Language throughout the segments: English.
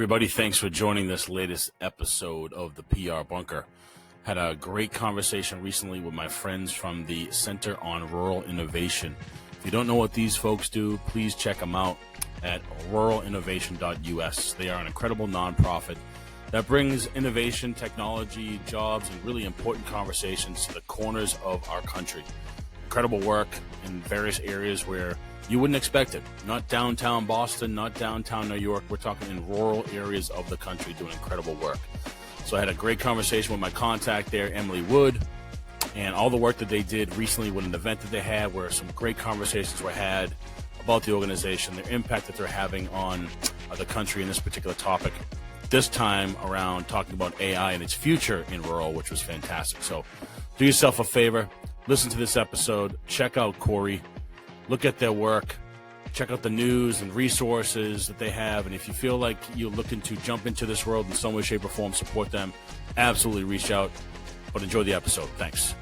Everybody, thanks for joining this latest episode of the PR Bunker. Had a great conversation recently with my friends from the Center on Rural Innovation. If you don't know what these folks do, please check them out at ruralinnovation.us. They are an incredible nonprofit that brings innovation, technology, jobs, and really important conversations to the corners of our country. Incredible work in various areas where you wouldn't expect it. Not downtown Boston, not downtown New York. We're talking in rural areas of the country doing incredible work. So I had a great conversation with my contact there, Emily Wood, and all the work that they did recently with an event that they had where some great conversations were had about the organization, their impact that they're having on the country in this particular topic. This time around talking about AI and its future in rural, which was fantastic. So do yourself a favor, listen to this episode, check out CORI. Look at their work, check out the news and resources that they have. And if you feel like you're looking to jump into this world in some way, shape, or form, support them, absolutely reach out. But enjoy the episode. Thanks.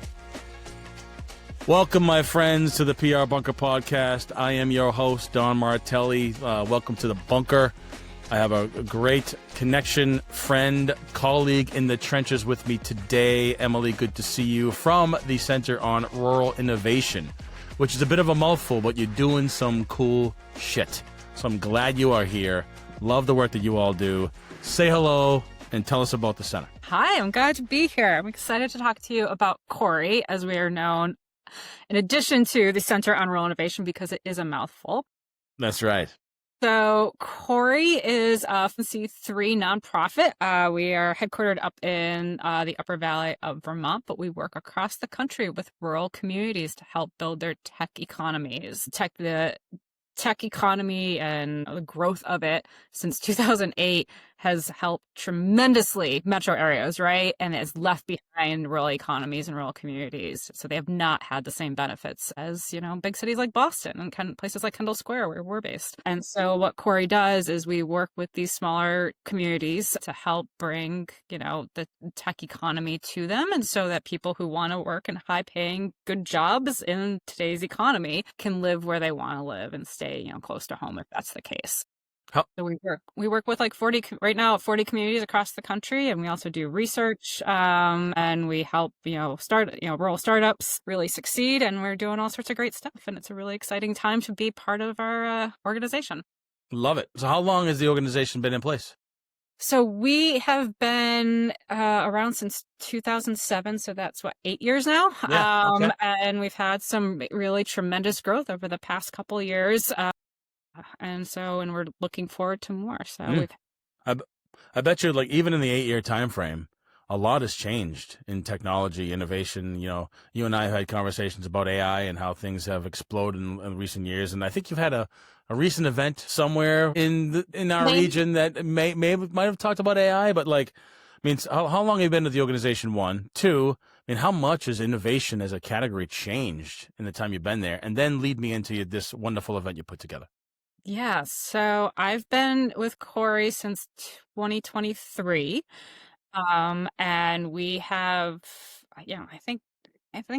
Welcome, my friends, to the PR Bunker podcast. I am your host, Don Martelli. Welcome to the Bunker. I have a great connection, friend, colleague in the trenches with me today. Emily, good to see you from the Center on Rural Innovation, which is a bit of a mouthful, but you're doing some cool shit. So I'm glad you are here. Love the work that you all do. Say hello and tell us about the center. Hi, I'm glad to be here. I'm excited to talk to you about CORI, as we are known, in addition to the Center on Rural Innovation, because it is a mouthful. That's right. So CORI is a C3 nonprofit. We are headquartered up in the Upper Valley of Vermont, but we work across the country with rural communities to help build their tech economies. The tech economy and the growth of it since 2008 has helped tremendously metro areas, right? And has left behind rural economies and rural communities. So they have not had the same benefits as, big cities like Boston and kind of places like Kendall Square where we're based. And so what CORI does is we work with these smaller communities to help bring, the tech economy to them. And so that people who want to work in high paying, good jobs in today's economy can live where they want to live and stay, close to home if that's the case. So we work with like 40 communities across the country, and we also do research, and we help rural startups really succeed, and we're doing all sorts of great stuff, and it's a really exciting time to be part of our organization. Love it. So how long has the organization been in place? So we have been around since 2007, so that's 8 years now. Yeah, okay. And we've had some really tremendous growth over the past couple of years. And we're looking forward to more. So I bet you, even in the 8-year time frame, a lot has changed in technology, innovation. You and I have had conversations about AI and how things have exploded in recent years. And I think you've had a recent event somewhere in our region that might have talked about AI. But how long have you been with the organization? One, two. How much has innovation as a category changed in the time you've been there? And then lead me into this wonderful event you put together. Yeah, so I've been with CORI since 2023, and we have, I think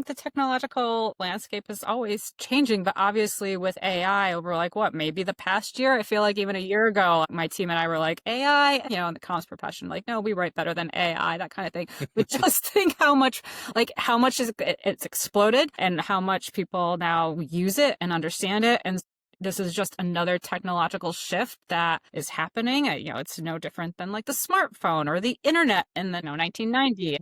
the technological landscape is always changing, but obviously with AI over maybe the past year, I feel like even a year ago, my team and I were like, AI, in the comms profession, no, we write better than AI, that kind of thing. But just think how much it's exploded and how much people now use it and understand it. And this is just another technological shift that is happening. It's no different than the smartphone or the internet in the 1990s.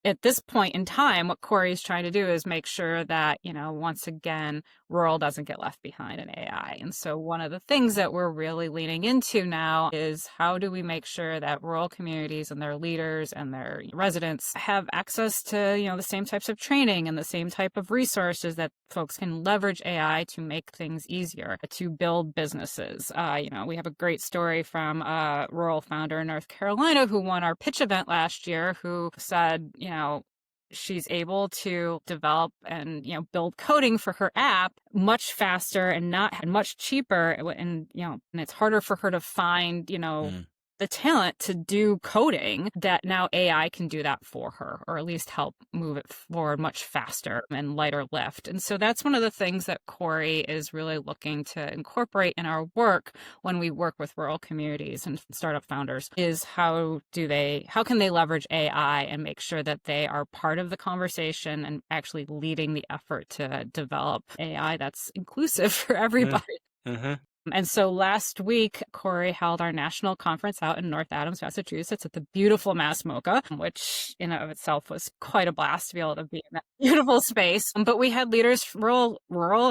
At this point in time, what CORI is trying to do is make sure that, once again, rural doesn't get left behind in AI. And so one of the things that we're really leaning into now is how do we make sure that rural communities and their leaders and their residents have access to, the same types of training and the same type of resources that folks can leverage AI to make things easier, to build businesses. We have a great story from a rural founder in North Carolina who won our pitch event last year, who said, she's able to develop and, build coding for her app much faster and much cheaper. And it's harder for her to find, the talent to do coding, that now AI can do that for her, or at least help move it forward much faster and lighter lift. And so that's one of the things that CORI is really looking to incorporate in our work when we work with rural communities and startup founders, is how can they leverage AI and make sure that they are part of the conversation and actually leading the effort to develop AI that's inclusive for everybody. Mm-hmm. And so last week, CORI held our national conference out in North Adams, Massachusetts at the beautiful Mass MoCA, which in and of itself was quite a blast to be able to be in that beautiful space. But we had leaders, rural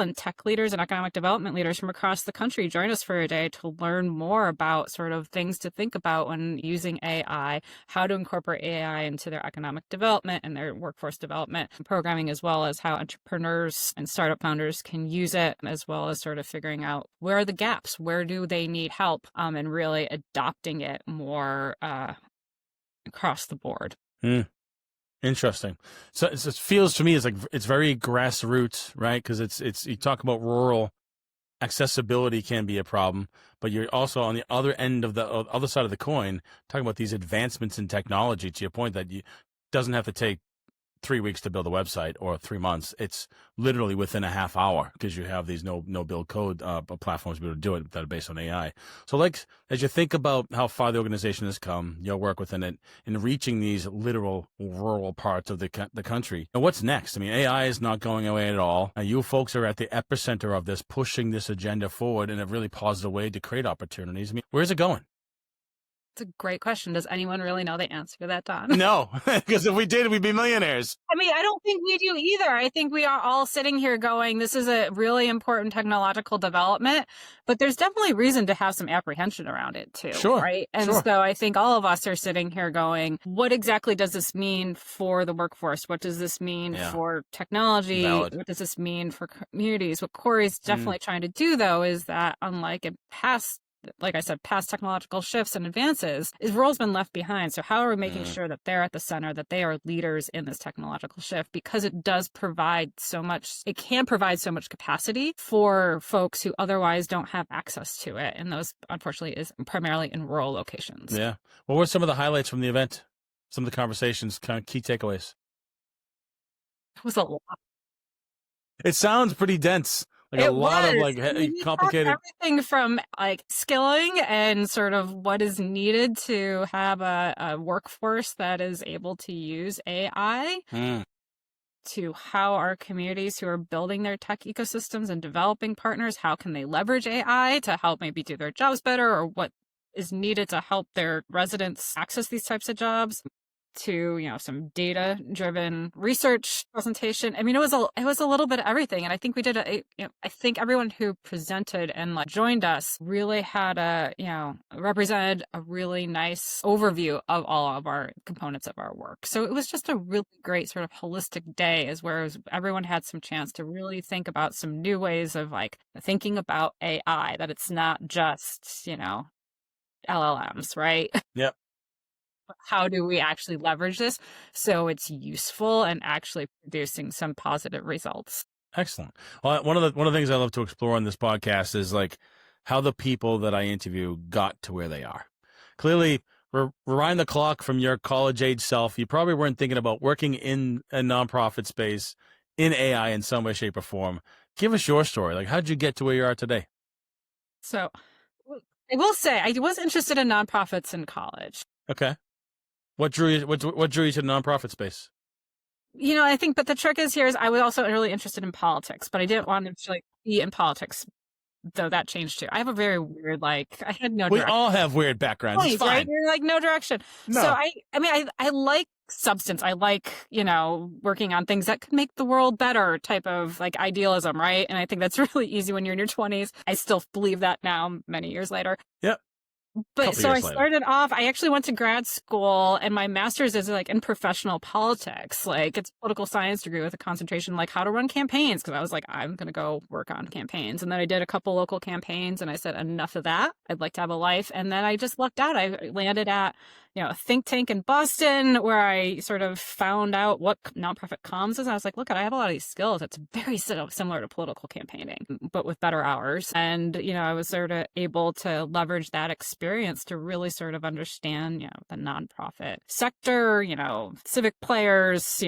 and tech leaders and economic development leaders from across the country join us for a day to learn more about sort of things to think about when using AI, how to incorporate AI into their economic development and their workforce development programming, as well as how entrepreneurs and startup founders can use it, as well as sort of figuring out where are the gaps, where do they need help, and really adopting it more across the board. Interesting. So it feels to me it's very grassroots, right? Because it's you talk about rural accessibility can be a problem, but you're also on the other end of the other side of the coin talking about these advancements in technology. To your point that you doesn't have to take 3 weeks to build a website or 3 months. It's literally within a half hour because you have these no build code platforms to be able to do it that are based on AI. So like, as you think about how far the organization has come, your work within it, in reaching these literal rural parts of the country, and what's next? I mean, AI is not going away at all. You folks are at the epicenter of this, pushing this agenda forward in a really positive way to create opportunities. I mean, where's it going? It's a great question. Does anyone really know the answer to that, Don? No, because if we did, we'd be millionaires. I mean, I don't think we do either. I think we are all sitting here going, this is a really important technological development, but there's definitely reason to have some apprehension around it too. Sure. Right. And sure. So I think all of us are sitting here going, what exactly does this mean for the workforce? What does this mean for technology? Valid. What does this mean for communities? What CORI's definitely trying to do, though, is that unlike in past, like I said, past technological shifts and advances, is role's been left behind. So how are we making sure that they're at the center, that they are leaders in this technological shift? Because it does provide so much, it can provide so much capacity for folks who otherwise don't have access to it. And those, unfortunately, is primarily in rural locations. Yeah. What were some of the highlights from the event? Some of the conversations, kind of key takeaways? It was a lot. It sounds pretty dense. Like a lot of like complicated. Everything from like skilling and sort of what is needed to have a workforce that is able to use AI, to how our communities who are building their tech ecosystems and developing partners, how can they leverage AI to help maybe do their jobs better, or what is needed to help their residents access these types of jobs, to, you know, some data-driven research presentation. I mean, it was a little bit of everything, and I think we did I think everyone who presented and like joined us really had represented a really nice overview of all of our components of our work. So it was just a really great sort of holistic day, as whereas everyone had some chance to really think about some new ways of like thinking about AI, that it's not just, LLMs, right? Yep. How do we actually leverage this so it's useful and actually producing some positive results? Excellent. Well, one of the things I love to explore on this podcast is like how the people that I interview got to where they are. Clearly, rewind the clock from your college age self, you probably weren't thinking about working in a nonprofit space in AI in some way, shape, or form. Give us your story. Like, how'd you get to where you are today? So I will say I was interested in nonprofits in college. Okay. What drew you to the nonprofit space? I think, but the trick is I was also really interested in politics, but I didn't want to like be in politics, though that changed too. I have a very weird, I had no direction. We all have weird backgrounds. It's fine. Right? You're like no direction. No. So I like substance. I like, working on things that could make the world better type of like idealism, right? And I think that's really easy when you're in your 20s. I still believe that now, many years later. Yep. But so I started off, I actually went to grad school, and my master's is like in professional politics. Like it's a political science degree with a concentration like how to run campaigns. Cause I was like, I'm going to go work on campaigns. And then I did a couple local campaigns, and I said, enough of that. I'd like to have a life. And then I just lucked out. I landed at a think tank in Boston where I sort of found out what nonprofit comms is. And I was like, look, I have a lot of these skills. It's very similar to political campaigning, but with better hours. And, I was sort of able to leverage that experience to really sort of understand, the nonprofit sector, civic players,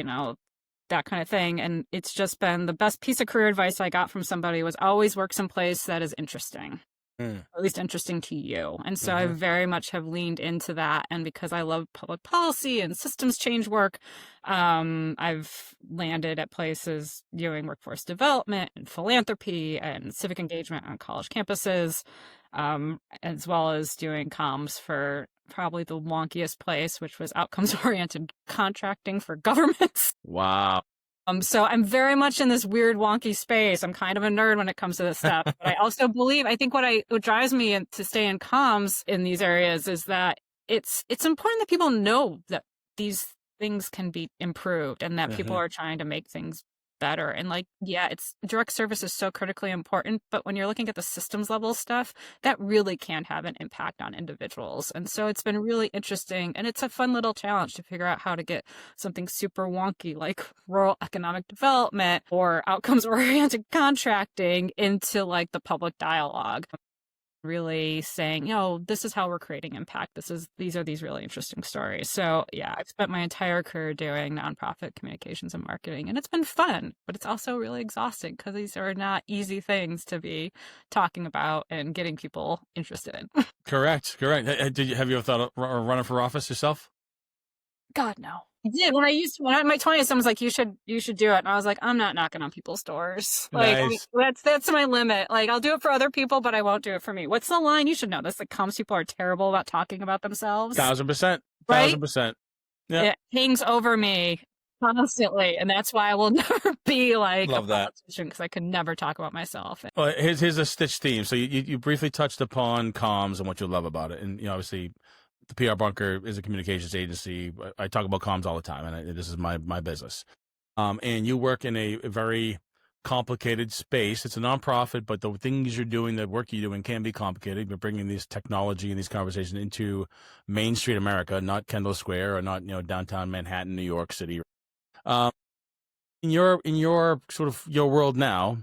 that kind of thing. And it's just been the best piece of career advice I got from somebody was always work someplace that is interesting. At least interesting to you. And so I very much have leaned into that. And because I love public policy and systems change work, I've landed at places doing workforce development and philanthropy and civic engagement on college campuses, as well as doing comms for probably the wonkiest place, which was outcomes-oriented contracting for governments. Wow. So I'm very much in this weird, wonky space. I'm kind of a nerd when it comes to this stuff. But I also believe, I think what drives me to stay in comms in these areas is that it's important that people know that these things can be improved and that people are trying to make things better. And it's direct service is so critically important, but when you're looking at the systems level stuff, that really can have an impact on individuals. And so it's been really interesting, and it's a fun little challenge to figure out how to get something super wonky like rural economic development or outcomes oriented contracting into the public dialogue. Really saying, this is how we're creating impact. These are these really interesting stories. So yeah, I've spent my entire career doing nonprofit communications and marketing, and it's been fun, but it's also really exhausting because these are not easy things to be talking about and getting people interested in. Correct. Have you ever thought of running for office yourself? God, no. I did when I'm in my 20s. Someone's like, you should do it, and I was like, I'm not knocking on people's doors. Nice. That's my limit. I'll do it for other people, but I won't do it for me. What's the line? You should know this. Comms people are terrible about talking about themselves. 1,000%. Right? 1,000%. Yeah. It hangs over me constantly, and that's why I will never be Love a that. politician, because I could never talk about myself. Well, here's a Stitch theme. So you briefly touched upon comms and what you love about it, and obviously the PR Bunker is a communications agency. I talk about comms all the time, and this is my business. And you work in a very complicated space. It's a nonprofit, but the things you're doing, the work you're doing, can be complicated. You're bringing this technology and these conversations into Main Street America, not Kendall Square or not downtown Manhattan, New York City. In your sort of your world now,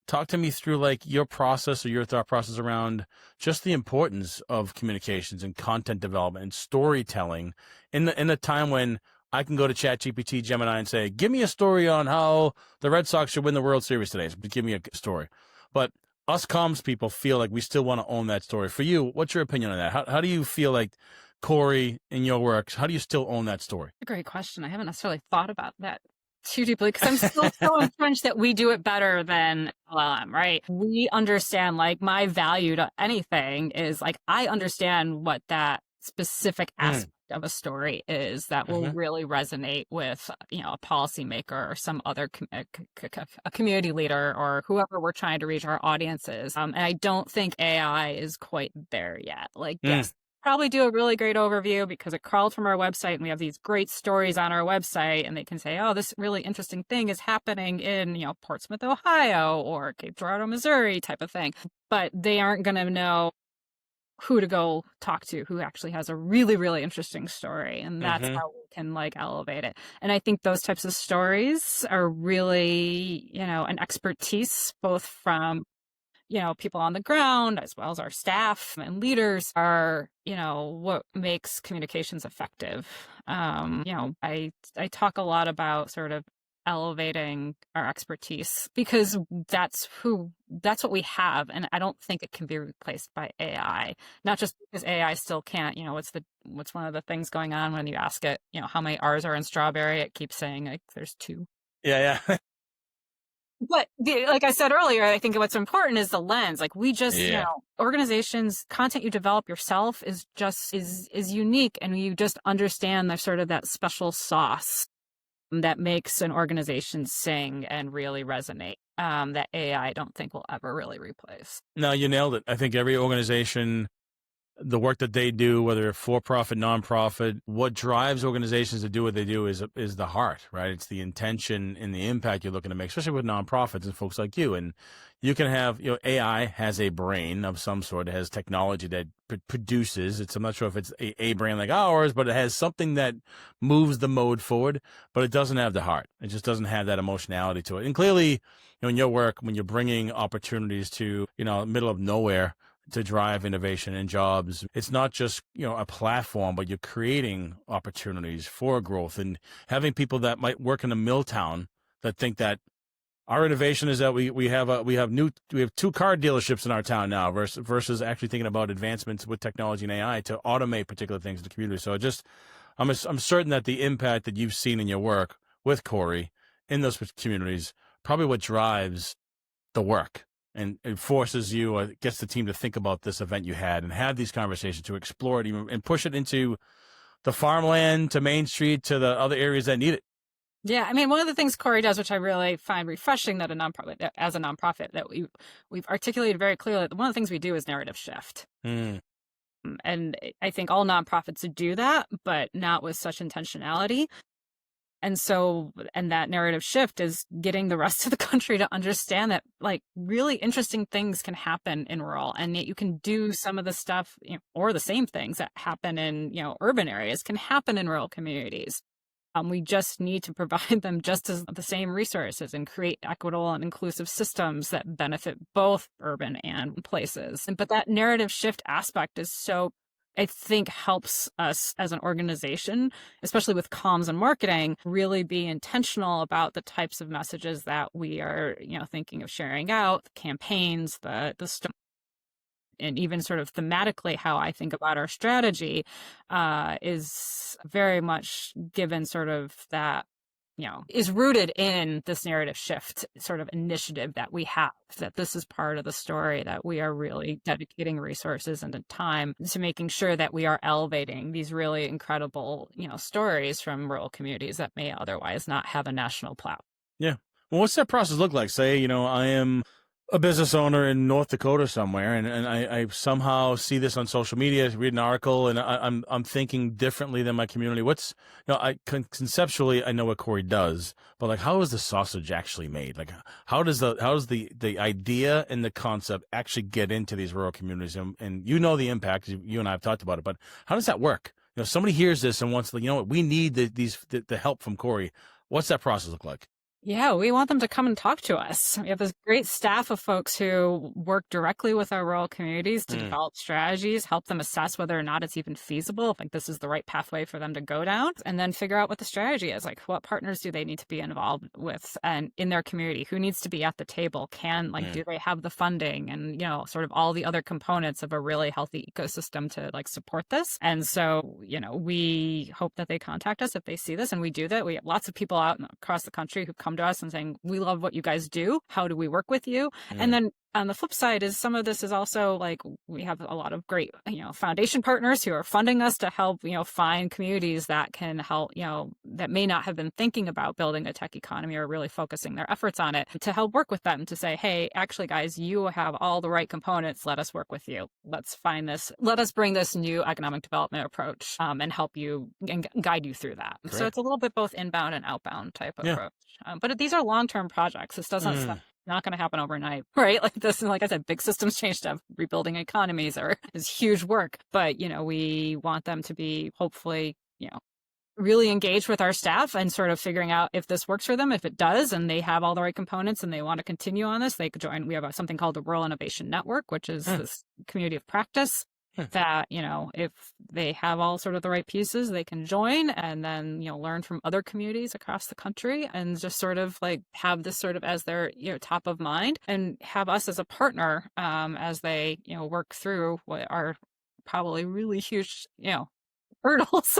talk to me through your process or your thought process around just the importance of communications and content development and storytelling in the time when I can go to ChatGPT, Gemini, and say, give me a story on how the Red Sox should win the World Series today. Give me a story. But us comms people feel like we still want to own that story. For you, what's your opinion on that? How do you feel like CORI in your work, how do you still own that story? A great question. I haven't necessarily thought about that too deeply because I'm still so entrenched that we do it better than LLM, right? We understand, my value to anything is I understand what that specific aspect of a story is that will really resonate with, a policymaker or some other a community leader or whoever we're trying to reach our audiences. And I don't think AI is quite there yet. Yes, probably do a really great overview because it crawled from our website and we have these great stories on our website, and they can say, oh, this really interesting thing is happening in, Portsmouth, Ohio or Cape Girardeau, Missouri type of thing. But they aren't going to know who to go talk to who actually has a really, really interesting story. And that's how we can elevate it. And I think those types of stories are really, an expertise both from people on the ground as well as our staff and leaders are, what makes communications effective. I talk a lot about sort of elevating our expertise because that's what we have. And I don't think it can be replaced by AI, not just because AI still can't, what's one of the things going on when you ask it, how many R's are in strawberry? It keeps saying there's 2. Yeah. But like I said earlier, I think what's important is the lens. We just, organizations, content you develop yourself is unique, and you just understand the sort of that special sauce that makes an organization sing and really resonate. That AI I don't think will ever really replace. No, you nailed it. I think every organization the work that they do, whether for-profit, nonprofit, what drives organizations to do what they do is the heart, right? It's the intention and the impact you're looking to make, especially with nonprofits and folks like you. And you can have, AI has a brain of some sort. It has technology that produces. I'm not sure if it's a brain like ours, but it has something that moves the mode forward, but it doesn't have the heart. It just doesn't have that emotionality to it. And clearly, in your work, when you're bringing opportunities to, middle of nowhere, to drive innovation and jobs. It's not just, a platform, but you're creating opportunities for growth and having people that might work in a mill town that think that our innovation is that we have two car dealerships in our town now versus actually thinking about advancements with technology and AI to automate particular things in the community. So I'm certain that the impact that you've seen in your work with CORI in those communities, probably what drives the work. And it forces you, gets the team to think about this event you had and have these conversations to explore it even, and push it into the farmland, to Main Street, to the other areas that need it. Yeah, I mean, one of the things CORI does, which I really find refreshing, that as a nonprofit, that we've articulated very clearly, that one of the things we do is narrative shift. And I think all nonprofits do that, but not with such intentionality. And that narrative shift is getting the rest of the country to understand that, like, really interesting things can happen in rural, and yet you can do some of the stuff, or the same things that happen in, urban areas can happen in rural communities. We just need to provide them just as the same resources and create equitable and inclusive systems that benefit both urban and places. But that narrative shift aspect is so, I think, helps us as an organization, especially with comms and marketing, really be intentional about the types of messages that we are, thinking of sharing out, the campaigns, the and even sort of thematically how I think about our strategy is very much given sort of that, is rooted in this narrative shift sort of initiative that we have, that this is part of the story, that we are really dedicating resources and time to making sure that we are elevating these really incredible, stories from rural communities that may otherwise not have a national platform. Yeah. Well, what's that process look like? Say, I am a business owner in North Dakota somewhere, and I somehow see this on social media, read an article, and I'm thinking differently than my community. What's, conceptually, I know what CORI does, but like, how is the sausage actually made? Like, how does the idea and the concept actually get into these rural communities? And the impact, you and I have talked about it, but how does that work? Somebody hears this and wants to, we need the help from CORI. What's that process look like? Yeah, we want them to come and talk to us. We have this great staff of folks who work directly with our rural communities to develop strategies, help them assess whether or not it's even feasible, if this is the right pathway for them to go down, and then figure out what the strategy is. Like, what partners do they need to be involved with and in their community? Who needs to be at the table? Do they have the funding and, sort of all the other components of a really healthy ecosystem to support this? And so, we hope that they contact us if they see this, and we do that. We have lots of people out across the country who come to us and saying, we love what you guys do. How do we work with you? And then on the flip side is some of this is also we have a lot of great, foundation partners who are funding us to help, find communities that can help, that may not have been thinking about building a tech economy or really focusing their efforts on it, to help work with them to say, hey, actually, guys, you have all the right components. Let us work with you. Let's find this. Let us bring this new economic development approach and help you and guide you through that. Great. So it's a little bit both inbound and outbound type approach. But these are long-term projects. This doesn't not going to happen overnight, right? Like this, and like I said, big systems change stuff, rebuilding economies is huge work. But, we want them to be hopefully, really engaged with our staff and sort of figuring out if this works for them. If it does, and they have all the right components and they want to continue on this, they could join. We have something called the Rural Innovation Network, which is this community of practice that, if they have all sort of the right pieces, they can join and then, learn from other communities across the country and just sort of have this sort of as their, top of mind, and have us as a partner as they, work through what are probably really huge, hurdles.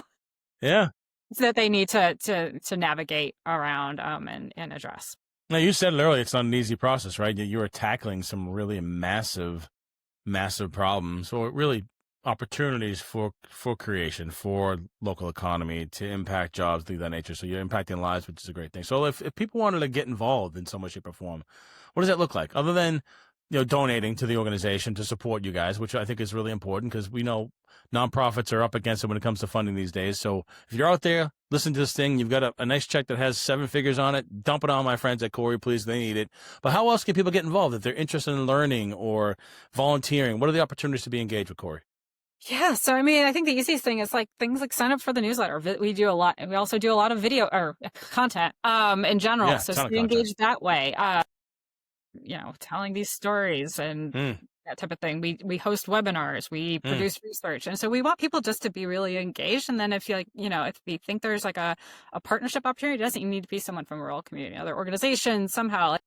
Yeah. That they need to navigate around and address. Now, you said it earlier, it's not an easy process, right? You are tackling some really massive problems, or really opportunities for creation, for local economy, to impact jobs, things of that nature. So you're impacting lives, which is a great thing. So if people wanted to get involved in some way, shape, or form, what does that look like? Other than donating to the organization to support you guys, which I think is really important because we know nonprofits are up against it when it comes to funding these days. So if you're out there, listen to this thing, you've got a nice check that has 7 figures on it, dump it on my friends at CORI, please. They need it. But how else can people get involved if they're interested in learning or volunteering? What are the opportunities to be engaged with CORI? Yeah, so I mean, I think the easiest thing is like things like sign up for the newsletter. We do a lot. We also do a lot of video or content in general. Yeah, So ton of stay content. engaged that way. Telling these stories and that type of thing. We host webinars, we produce research. And so we want people just to be really engaged. And then if you if we think there's like a partnership opportunity, it doesn't need to be someone from a rural community, other organizations somehow.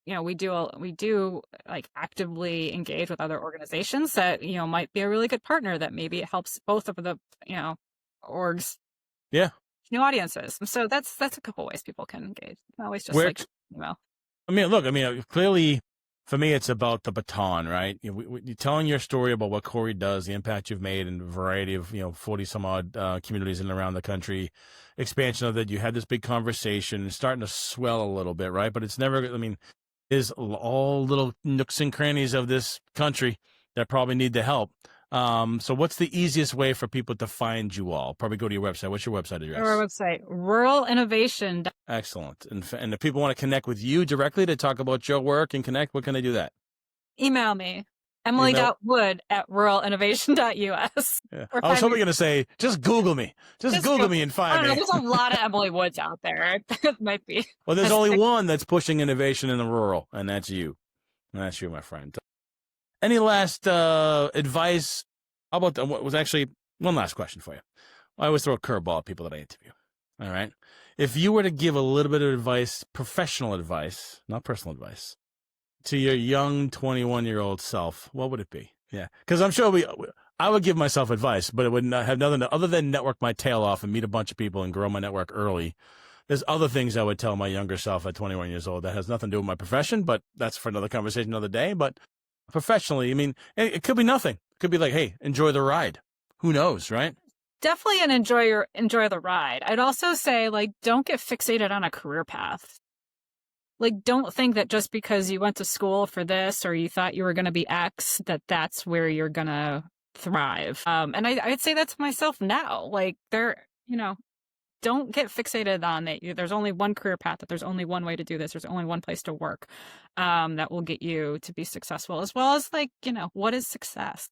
We do like actively engage with other organizations that, might be a really good partner that maybe it helps both of the, orgs. Yeah. New audiences. So that's a couple ways people can engage. Always just email. Clearly for me, it's about the baton, right? You're telling your story about what CORI does, the impact you've made in a variety of, 40 some odd communities in and around the country, expansion of that. You had this big conversation, it's starting to swell a little bit, right? But it's never, is all little nooks and crannies of this country that probably need the help. So what's the easiest way for people to find you all? Probably go to your website. What's your website address? Our website, Rural Innovation. Excellent. And if people want to connect with you directly to talk about your work and connect, what can they do that? Email me, emily.wood@ruralinnovation.us. Yeah. I was hoping you're going to say, just Google me. Just Google me and find me. There's a lot of Emily Woods out there. It might be. Well, there's only one that's pushing innovation in the rural, and that's you. And that's you, my friend. Any last advice? How about what was actually one last question for you? I always throw a curveball at people that I interview. All right. If you were to give a little bit of advice, professional advice, not personal advice, to your young 21-year-old self, what would it be? Yeah. Because I'm sure I would give myself advice, but it would not have nothing other than network my tail off and meet a bunch of people and grow my network early. There's other things I would tell my younger self at 21 years old that has nothing to do with my profession, but that's for another conversation another day. But professionally, it could be nothing. It could be like, hey, enjoy the ride. Who knows, right? Definitely enjoy the ride. I'd also say, don't get fixated on a career path. Don't think that just because you went to school for this or you thought you were going to be X, that's where you're going to thrive. And I'd say that to myself now. Don't get fixated on that. There's only one career path, that there's only one way to do this. There's only one place to work that will get you to be successful, as well as what is success?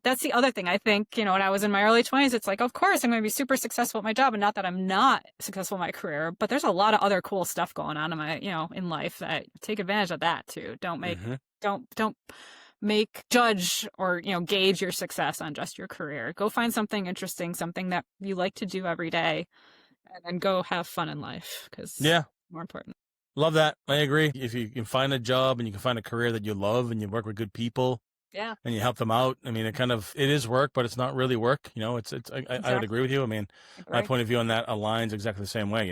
That's the other thing. I think, when I was in my early 20s, it's like, of course, I'm going to be super successful at my job, and not that I'm not successful in my career, but there's a lot of other cool stuff going on in my, in life that take advantage of that too. Don't judge or, gauge your success on just your career. Go find something interesting, something that you like to do every day, and then go have fun in life, because more important. Love that. I agree. If you can find a job and you can find a career that you love and you work with good people, and you help them out, it is work, but it's not really work. I would agree with you. My point of view on that aligns exactly the same way.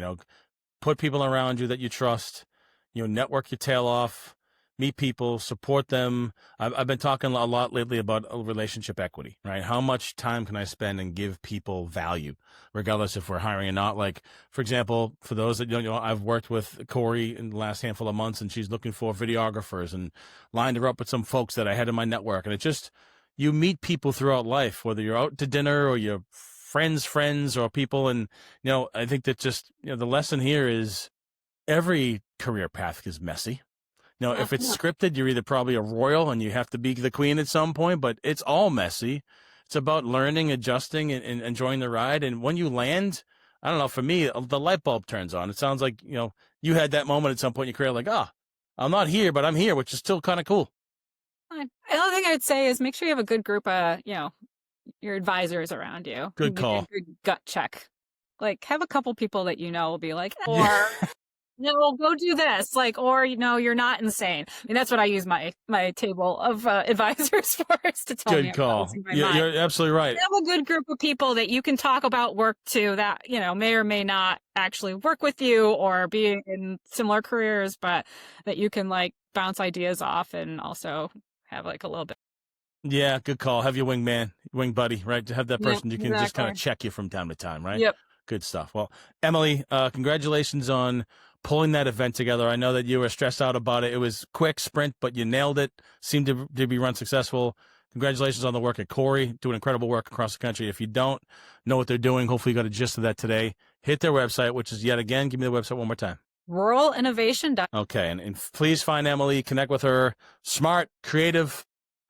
Put people around you that you trust, network your tail off, meet people, support them. I've been talking a lot lately about relationship equity, right? How much time can I spend and give people value, regardless if we're hiring or not? Like, for example, for those that I've worked with CORI in the last handful of months, and she's looking for videographers and lined her up with some folks that I had in my network. And it just, you meet people throughout life, whether you're out to dinner or you're friends or people. And, I think that just, the lesson here is every career path is messy. If it's scripted, you're either probably a royal and you have to be the queen at some point, but it's all messy. It's about learning, adjusting, and enjoying the ride. And when you land, I don't know, for me, the light bulb turns on. It sounds like, you had that moment at some point in your career, like, I'm not here, but I'm here, which is still kind of cool. Another thing I'd say is make sure you have a good group of, your advisors around you. Good call. Good gut check. Have a couple people that will be like, or... No, go do this. Or, you're not insane. That's what I use my table of advisors for, is to tell me. Good call. You're absolutely right. Have a good group of people that you can talk about work to that, may or may not actually work with you or be in similar careers, but that you can bounce ideas off and also have a little bit. Yeah, good call. Have your wing buddy, right? To have that person you can just kind of check you from time to time, right? Yep. Good stuff. Well, Emily, congratulations on pulling that event together. I know that you were stressed out about it. It was quick sprint, but you nailed it. Seemed to be run successful. Congratulations on the work at CORI, doing incredible work across the country. If you don't know what they're doing, hopefully you got a gist of that today. Hit their website, which is, yet again, give me the website one more time. Ruralinnovation. Okay, and please find Emily, connect with her. Smart, creative,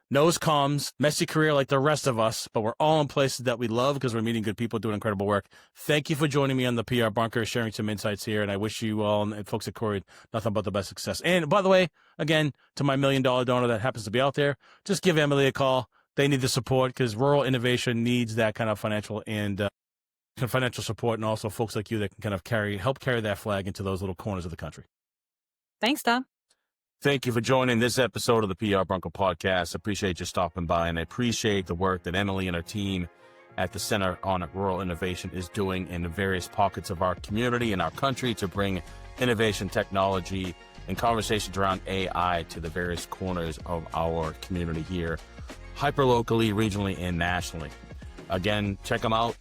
knows comms, messy career like the rest of us, but we're all in places that we love because we're meeting good people doing incredible work. Thank you for joining me on the PR Bunker, sharing some insights here, and I wish you all and folks at CORI nothing but the best success. And by the way, again, to my $1 million donor that happens to be out there, just give Emily a call. They need the support because rural innovation needs that kind of financial and financial support, and also folks like you that can kind of help carry that flag into those little corners of the country. Thanks, Tom. Thank you for joining this episode of the PR Bunker podcast. Appreciate you stopping by, and I appreciate the work that Emily and her team at the Center on Rural Innovation is doing in the various pockets of our community and our country to bring innovation, technology, and conversations around AI to the various corners of our community here, hyper-locally, regionally, and nationally. Again, check them out.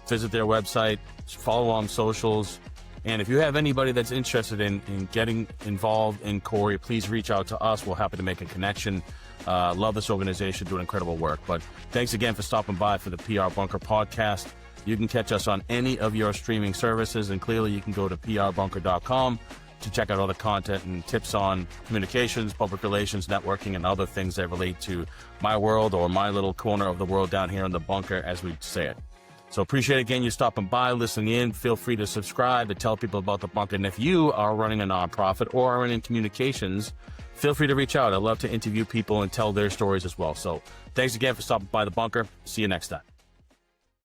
Visit their website, follow on socials. And if you have anybody that's interested in getting involved in CORI, please reach out to us. We're happy to make a connection. Love this organization, doing incredible work. But thanks again for stopping by for the PR Bunker podcast. You can catch us on any of your streaming services, and clearly you can go to prbunker.com to check out all the content and tips on communications, public relations, networking, and other things that relate to my world or my little corner of the world down here in the bunker, as we say it. So appreciate again you stopping by, listening in. Feel free to subscribe and tell people about the bunker. And if you are running a nonprofit or are in communications, feel free to reach out. I'd love to interview people and tell their stories as well. So thanks again for stopping by the bunker. See you next time.